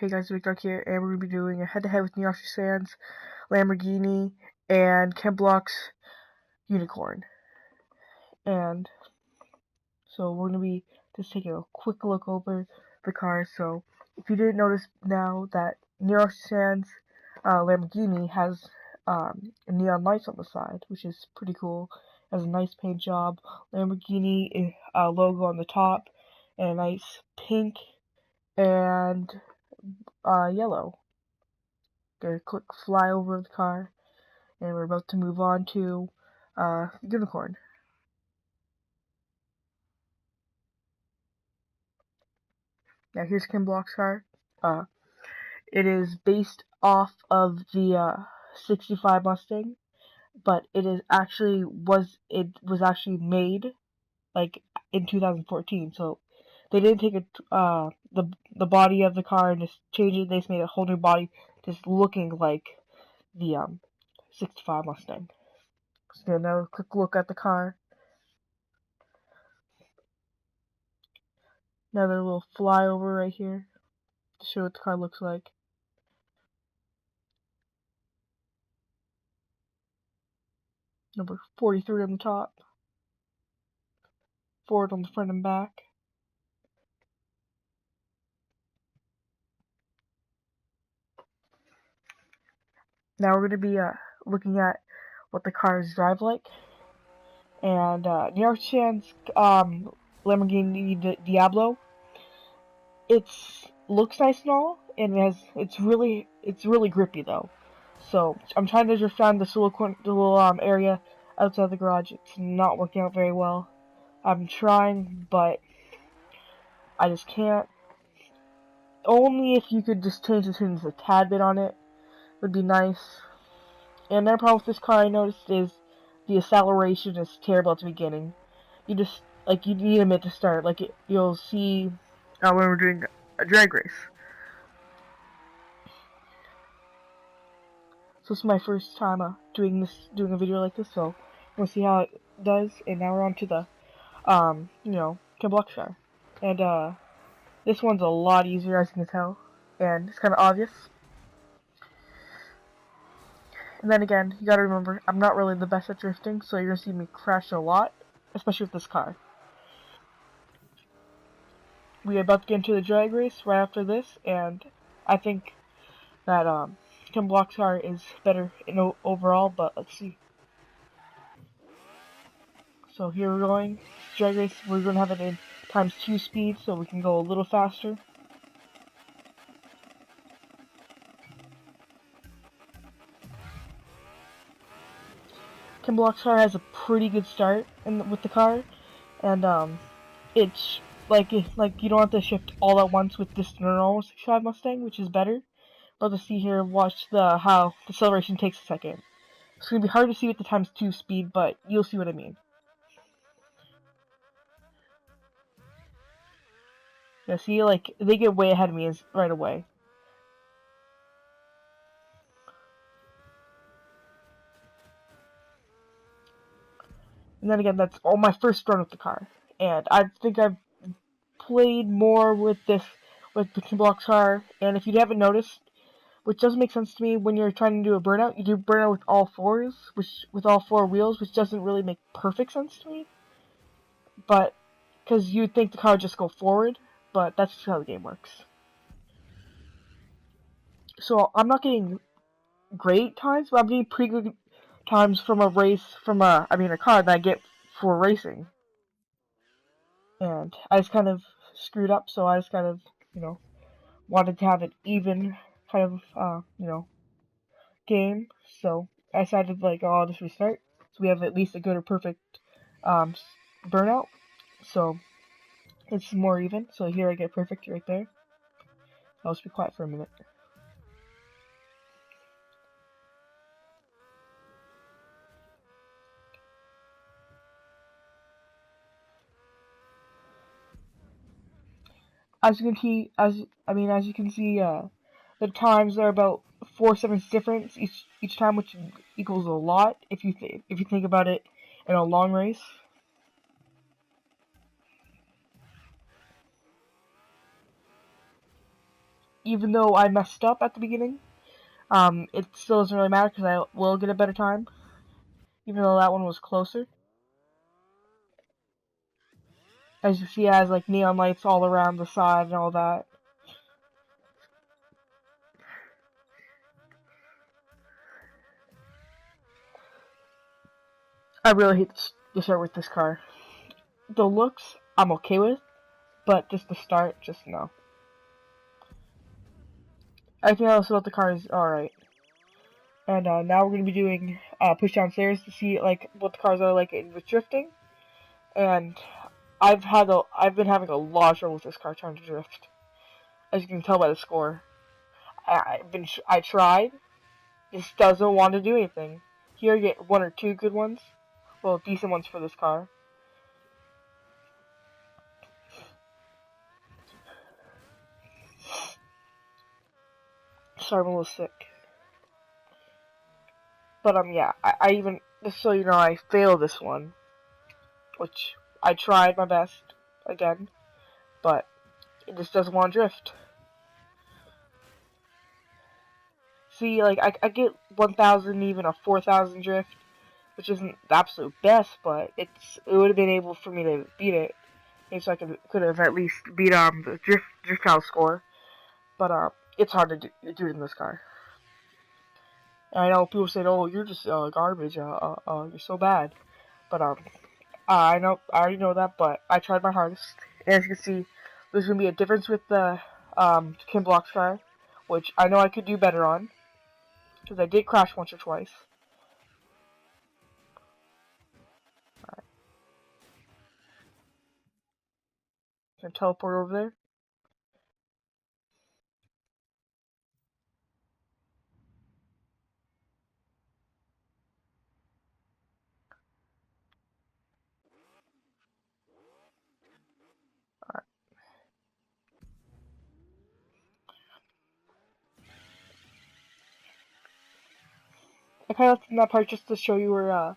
Hey guys, Big Dog here, and we're going to be doing a head-to-head with New Sands, Lamborghini, and Ken Block's Unicorn. And so we're going to be just taking a quick look over the cars. So if you didn't notice now that New Sands Lamborghini has neon lights on the side, which is pretty cool. It has a nice paint job, Lamborghini logo on the top, and a nice pink and yellow. Gonna click fly over the car, and we're about to move on to Unicorn. Now here's Ken Block's car. It is based off of the 65 Mustang, but it was actually made like in 2014. So they didn't take the body of the car and just change it. They just made a whole new body, just looking like the 65 Mustang. So get another quick look at the car. Another little flyover right here to show what the car looks like. Number 43 on the top. Ford on the front and back. Now we're going to be looking at what the cars drive like. And New Sands Lamborghini Diablo. It looks nice and all, and it's really grippy though. So I'm trying to just find this little area outside the garage. It's not working out very well. I'm trying, but I just can't. Only if you could just change the tunes a tad bit on it would be nice. And another problem with this car I noticed is the acceleration is terrible at the beginning. You need a minute to start. You'll see when we're doing a drag race. So this is my first time doing a video like this, so we'll see how it does. And now we're on to the Ken Block's car. And this one's a lot easier, as you can tell, and it's kind of obvious. And then again, you gotta remember, I'm not really the best at drifting, so you're gonna see me crash a lot, especially with this car. We are about to get into the drag race right after this, and I think that Ken Block's car is better overall, but let's see. So here we're going, drag race. We're gonna have it in ×2 speed, so we can go a little faster. Ken Block's car has a pretty good start with the car, and it's like you don't have to shift all at once with this normal 65 Mustang, which is better. But to see here, watch how the acceleration takes a second. It's gonna be hard to see with the ×2 speed, but you'll see what I mean. Yeah, see, they get way ahead of me right away. And then again, that's all my first run with the car, and I think I've played more with the Ken Block's car. And if you haven't noticed, which doesn't make sense to me, when you're trying to do a burnout, you do burnout with all fours, with all four wheels, which doesn't really make perfect sense to me. But because you'd think the car would just go forward, but that's just how the game works. So I'm not getting great times, but I'm getting pretty good times from a car that I get for racing. And I just kind of screwed up, so I just kind of, wanted to have an even kind of, game. So I decided, I'll just restart, so we have at least a good or perfect burnout. So it's more even. So here I get perfect right there. I'll just be quiet for a minute. As you can see, the times are about 4 seconds difference each time, which equals a lot if you think about it in a long race. even though I messed up at the beginning, it still doesn't really matter because I will get a better time, even though that one was closer. As you see, it has like neon lights all around the side and all that. I really hate to start with this car. The looks, I'm okay with, but just the start, just no. Everything else about the car is alright. And now we're going to be doing push down stairs to see like what the cars are like with drifting. And I've been having a lot of trouble with this car trying to drift, as you can tell by the score. I tried, just doesn't want to do anything. Here you get one or two good ones, well, decent ones for this car. Sorry, I'm a little sick. But yeah, I even, just so you know, I failed this one, which I tried my best again, but it just doesn't want to drift. See, like, I get 1,000, even a 4,000 drift, which isn't the absolute best, but it would have been able for me to beat it. Maybe so I could have at least beat the drift house score, but it's hard to do it in this car. And I know people say, "Oh, you're just garbage. You're so bad," but I already know that, but I tried my hardest. And as you can see, there's gonna be a difference with the Kim Block's car, which I know I could do better on, because I did crash once or twice. Alright. Gonna teleport over there. Alright. I kind of left in that part just to show you where,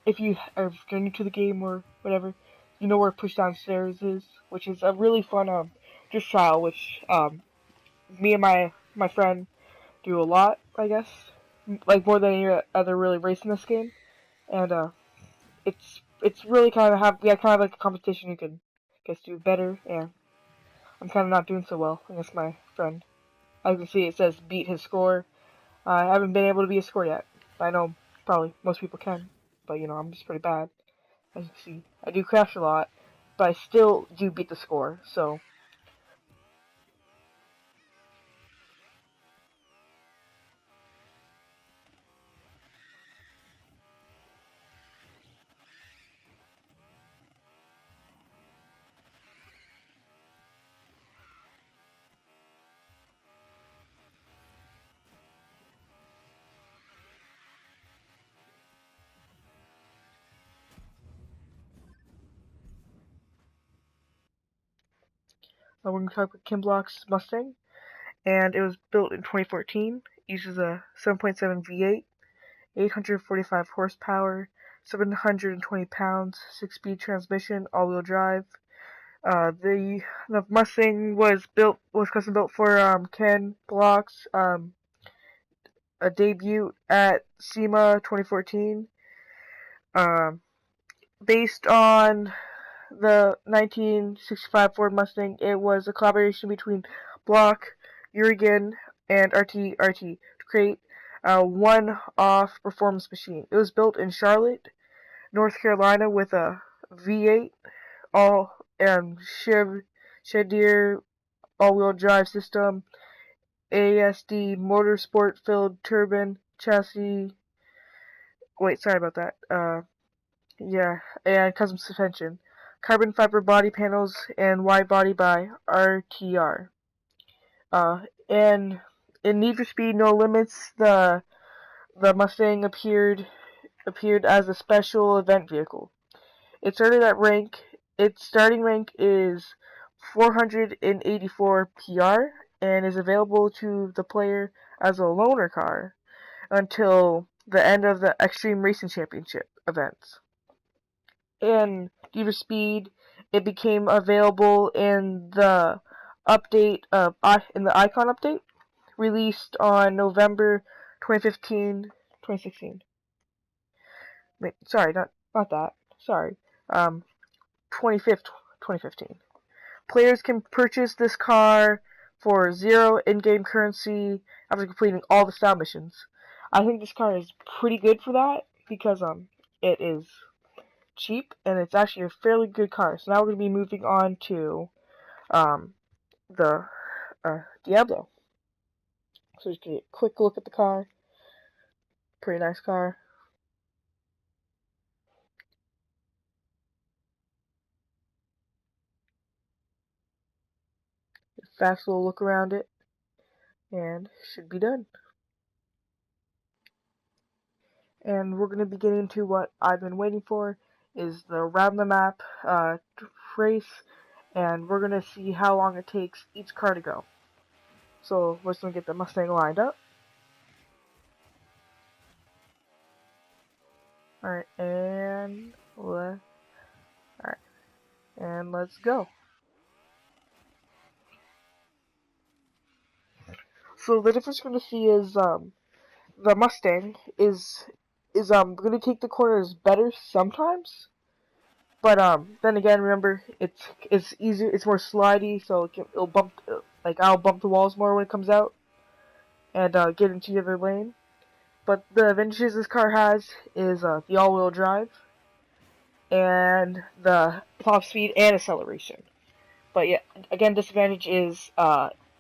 if you are new to the game or whatever, you know where push downstairs is, which is a really fun drift trial, which me and my friend do a lot, I guess, like more than any other really race in this game, and it's really kind of kind of like a competition. You can, I guess, do better, and I'm kind of not doing so well against my friend. As you can see, it says beat his score. I haven't been able to beat his score yet. I know probably most people can, but you know, I'm just pretty bad. As you can see, I do crash a lot, but I still do beat the score, so. We're going to talk about Kim Block's Mustang, and it was built in 2014. Uses a 7.7 V8, 845 horsepower, 720 pounds, 6-speed transmission, all-wheel drive. The Mustang was custom built for Ken Block's a debut at SEMA 2014. Based on the 1965 Ford Mustang, it was a collaboration between Block, Urigan, and RT to create a one-off performance machine. It was built in Charlotte, North Carolina, with a V8 all Shadeer all-wheel drive system, ASD motorsport filled turbine chassis. Wait, sorry about that. Yeah, and custom suspension, carbon fiber body panels, and wide body by RTR. And in Need for Speed No Limits, the Mustang appeared as a special event vehicle. It started at rank. Its starting rank is 484 PR and is available to the player as a loaner car until the end of the Extreme Racing Championship events. In Need for Speed, it became available in the update in the icon update, released on November 2015, 2016. Wait, sorry, not that. Sorry. 25th, 2015. Players can purchase this car for 0 in-game currency after completing all the style missions. I think this car is pretty good for that because it is cheap and it's actually a fairly good car. So now we're going to be moving on to the Diablo. So just get a quick look at the car. Pretty nice car. Fast little look around it, and should be done. And we're going to be getting to what I've been waiting for, is the round the map race, and we're going to see how long it takes each car to go. So we're just going to get the Mustang lined up. Alright, and let's go. So the difference we're going to see is the Mustang is going to take the corners better sometimes, but then again, remember it's easier, it's more slidey, so it'll bump, like I'll bump the walls more when it comes out and get into the other lane. But the advantages this car has is the all-wheel drive and the top speed and acceleration. But yeah, again, disadvantage is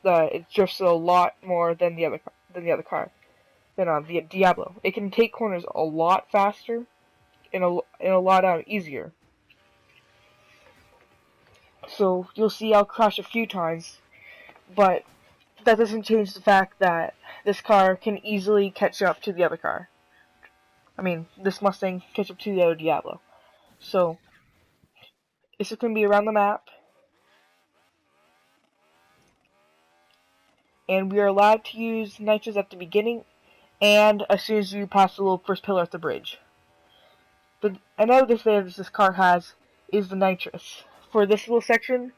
it drifts a lot more than the other car. Than the Diablo. It can take corners a lot faster and a lot easier. So you'll see I'll crash a few times, but that doesn't change the fact that this car can easily catch up to the other car. I mean, this Mustang catch up to the other Diablo. So it's just going to be around the map, and we are allowed to use nitrous at the beginning and as soon as you pass the little first pillar at the bridge. Another disadvantage this car has is the nitrous. For this little section,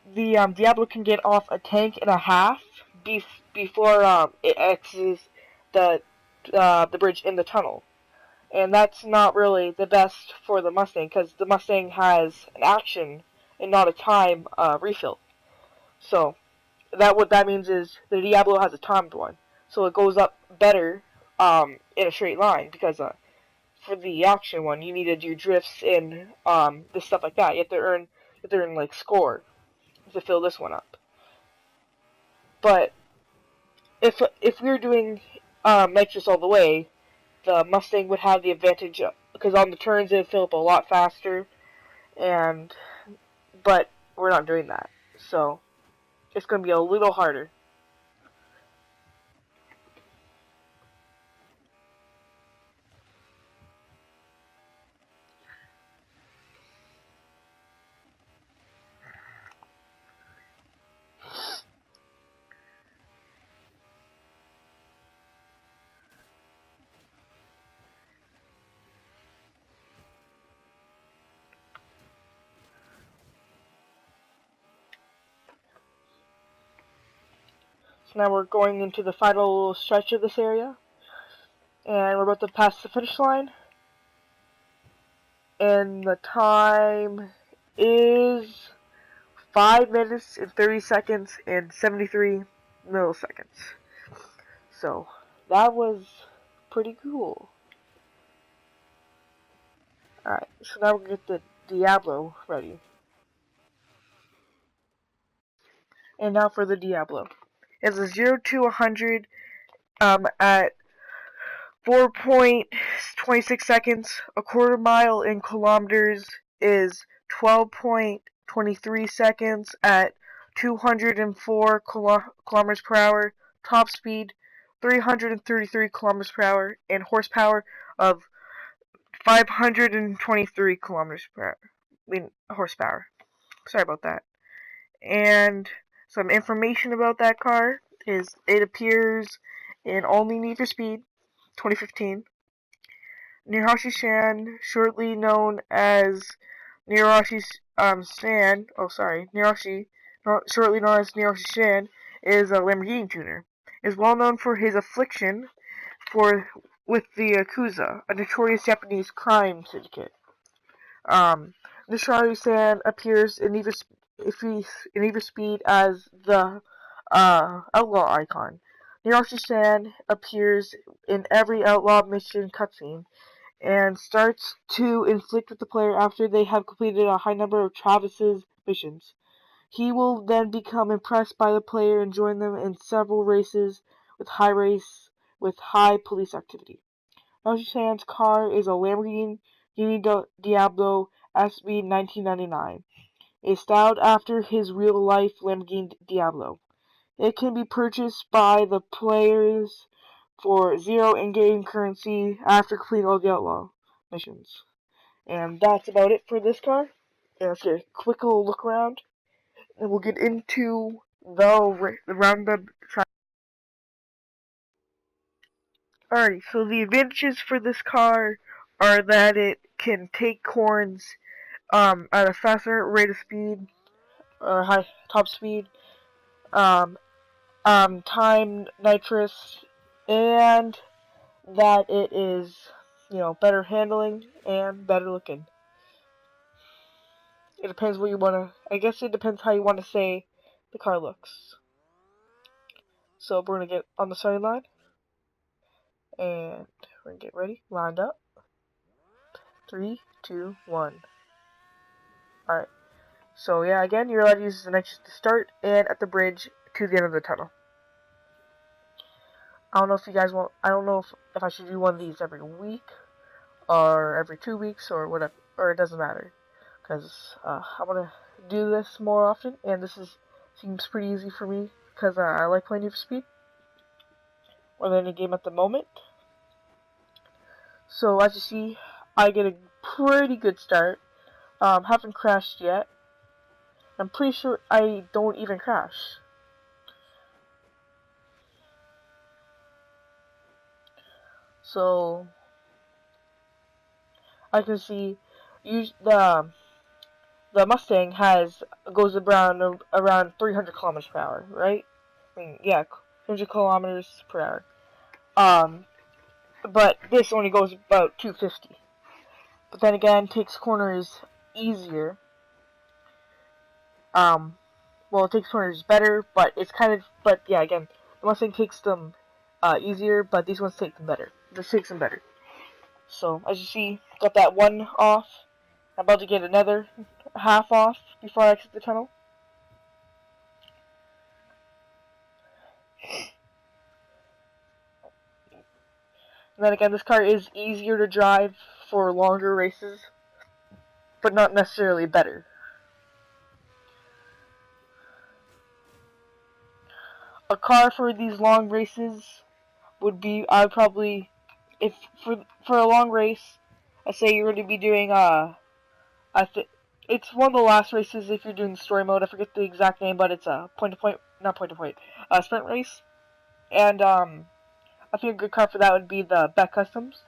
the Diablo can get off a tank and a half before it exits the bridge in the tunnel, and that's not really the best for the Mustang because the Mustang has an action and not a time refill. So what that means is the Diablo has a timed one, so it goes up better in a straight line because for the action one you need to do drifts and this stuff like that. You have to earn like score to fill this one up. But if we were doing nitrous all the way, the Mustang would have the advantage because on the turns it would fill up a lot faster, but we're not doing that, so it's going to be a little harder. So now we're going into the final stretch of this area, and we're about to pass the finish line, and the time is 5 minutes and 30 seconds and 73 milliseconds. So that was pretty cool. Alright, so now we're going to get the Diablo ready. And now for the Diablo. It's a 0 to 100 at 4.26 seconds. A quarter mile in kilometers is 12.23 seconds at 204 kilometers per hour. Top speed 333 kilometers per hour, and horsepower of 523 kilometers per hour. Horsepower. Sorry about that. And some information about that car is it appears in Only Need for Speed 2015. Nirashi-san, shortly known as Nirashi shortly known as Neo Shishan, is a Lamborghini tuner. Is well known for his affliction with the Yakuza, a notorious Japanese crime syndicate. Nishari-san appears in Need for Speed as the outlaw icon. Nishari-san appears in every outlaw mission cutscene and starts to inflict with the player after they have completed a high number of Travis's missions. He will then become impressed by the player and join them in several races with high police activity. Nishari-san's car is a Lamborghini Diablo SB 1999. It is styled after his real-life Lamborghini Diablo. It can be purchased by the players for 0 in-game currency after completing all the outlaw missions. And that's about it for this car. And let's get a quick little look around, and we'll get into the roundup track. Alrighty, so the advantages for this car are that it can take corns at a faster rate of speed, or high top speed, um, time nitrous, and that it is, better handling and better looking. It depends what you wanna. I guess it depends how you want to say the car looks. So we're gonna get on the starting line, and we're gonna get ready, lined up. 3, 2, 1. Alright. So yeah, again, you're allowed to use the nitrous to start and at the bridge to the end of the tunnel. I don't know if you guys want. I don't know if I should do one of these every week or every 2 weeks or whatever, or it doesn't matter, because I want to do this more often, and seems pretty easy for me because I like playing Need for Speed more than any game at the moment. So as you see, I get a pretty good start. Haven't crashed yet. I'm pretty sure I don't even crash. So I can see the Mustang goes around 300 kilometers per hour, right? I mean, yeah, 300 kilometers per hour. But this only goes about 250. But then again, takes corners easier. Well, it takes corners better, but yeah, again, the Mustang takes them easier, but these ones take them better. This takes them better. So, as you see, got that one off. I'm about to get another half off before I exit the tunnel. And then again, this car is easier to drive for longer races, but not necessarily better. A car for these long races would be, I would probably, if for a long race, I say you're going to be doing it's one of the last races if you're doing the story mode. I forget the exact name, but it's a sprint race. And I think a good car for that would be the Beck Customs,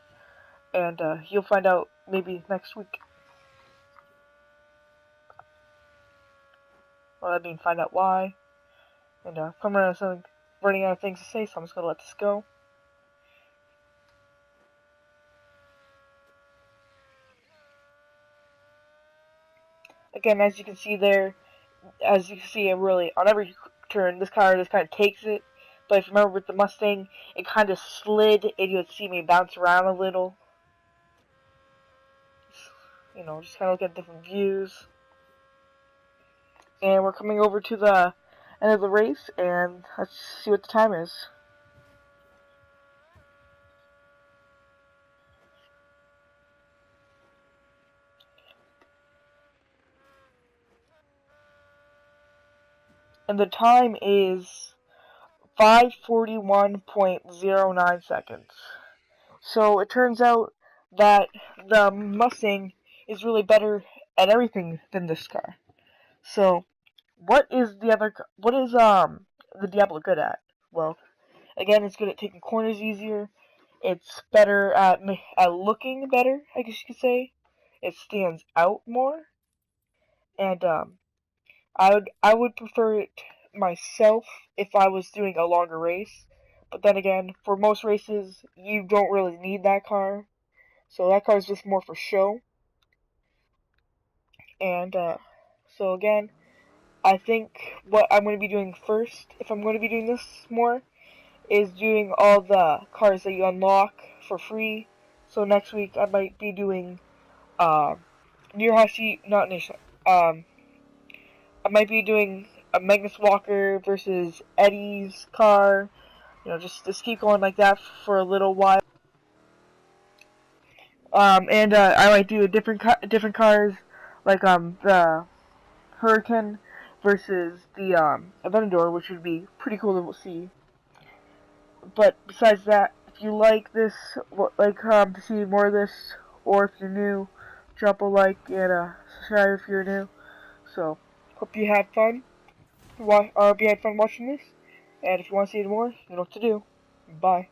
and you'll find out maybe next week. Well, I mean, find out why. And I'm running out of things to say, so I'm just gonna let this go. Again, as you can see, really on every turn, this car just kind of takes it. But if you remember with the Mustang, it kind of slid, and you would see me bounce around a little. Just kind of look at different views. And we're coming over to the end of the race, and let's see what the time is. And the time is 5:41.09 seconds. So it turns out that the Mustang is really better at everything than this car. So what is the Diablo good at? Well, again, it's good at taking corners easier. It's better at looking better, I guess you could say. It stands out more, and I would prefer it myself if I was doing a longer race. But then again, for most races, you don't really need that car. So that car is just more for show. And so again, I think what I'm going to be doing first, if I'm going to be doing this more, is doing all the cars that you unlock for free. So next week I might be doing not Near I might be doing a Magnus Walker versus Eddie's car. Just keep going like that for a little while. And I might do different cars, like the Hurricane versus the Aventador, which would be pretty cool to see. But besides that, if you like this, to see more of this, or if you're new, drop a like and subscribe if you're new. So hope you had fun. Hope you had fun watching this. And if you want to see more, you know what to do. Bye.